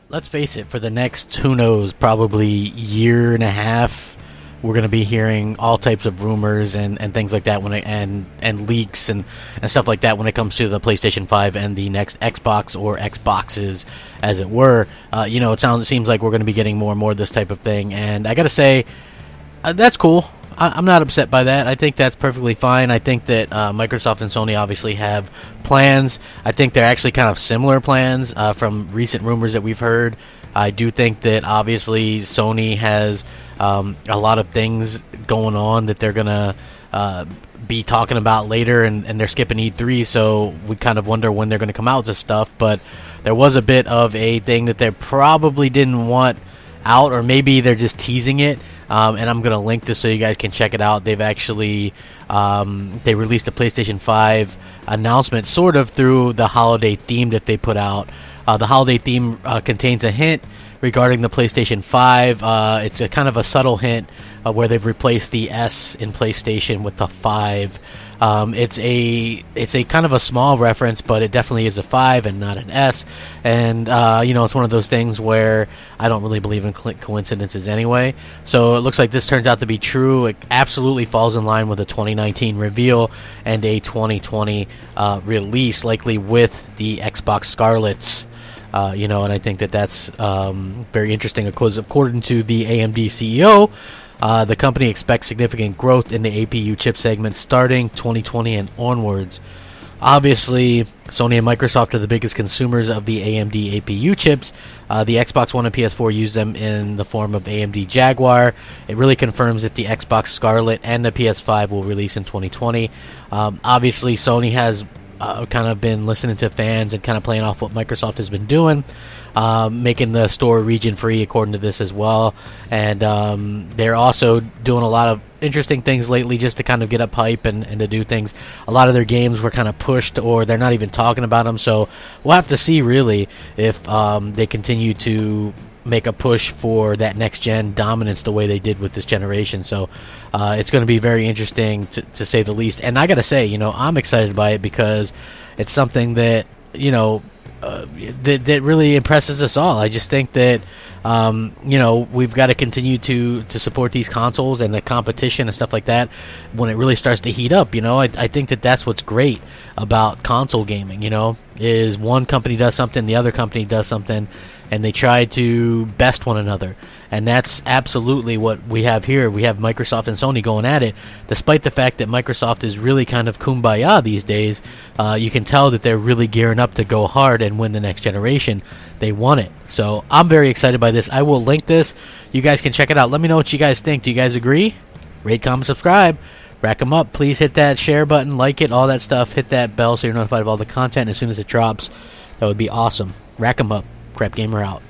let's face it, for the next, who knows, probably year and a half, we're going to be hearing all types of rumors and things like that and leaks and stuff like that when it comes to the PlayStation 5 and the next Xbox or Xboxes, as it were. It seems like we're going to be getting more and more of this type of thing, and I got to say, that's cool. I'm not upset by that. I think that's perfectly fine. I think that Microsoft and Sony obviously have plans. I think they're actually kind of similar plans from recent rumors that we've heard. I do think that obviously Sony has a lot of things going on that they're going to be talking about later, and they're skipping E3, so we kind of wonder when they're going to come out with this stuff. But there was a bit of a thing that they probably didn't want out, or maybe they're just teasing it. And I'm going to link this so you guys can check it out. They've actually they released a PlayStation 5 announcement sort of through the holiday theme that they put out. The holiday theme contains a hint regarding the PlayStation 5. It's a kind of a subtle hint where they've replaced the S in PlayStation with the 5. It's a kind of a small reference, but it definitely is a 5 and not an S. And it's one of those things where I don't really believe in coincidences anyway. So it looks like this turns out to be true. It absolutely falls in line with a 2019 reveal and a 2020 release, likely with the Xbox Scarlets. And I think that that's very interesting, because according to the AMD CEO, the company expects significant growth in the APU chip segment starting 2020 and onwards. Obviously, Sony and Microsoft are the biggest consumers of the AMD APU chips. The Xbox One and PS4 use them in the form of AMD Jaguar. It really confirms that the Xbox Scarlet and the PS5 will release in 2020. Obviously, Sony has kind of been listening to fans and kind of playing off what Microsoft has been doing, making the store region free according to this as well. And they're also doing a lot of interesting things lately just to kind of get up hype and to do things. A lot of their games were kind of pushed, or they're not even talking about them, so we'll have to see really if they continue to make a push for that next gen dominance the way they did with this generation. So it's going to be very interesting to say the least. And I gotta say, I'm excited by it because it's something that that really impresses us all. I just think that we've got to continue to support these consoles and the competition and stuff like that when it really starts to heat up. I think that that's what's great about console gaming, is one company does something, the other company does something, and they try to best one another. And that's absolutely what we have here. We have Microsoft and Sony going at it. Despite the fact that Microsoft is really kind of kumbaya these days, you can tell that they're really gearing up to go hard and win the next generation. They want it. So I'm very excited by this. I will link this. You guys can check it out. Let me know what you guys think. Do you guys agree? Rate, comment, subscribe. Rack them up. Please hit that share button, like it, all that stuff. Hit that bell so you're notified of all the content as soon as it drops. That would be awesome. Rack them up. Crapgamer out.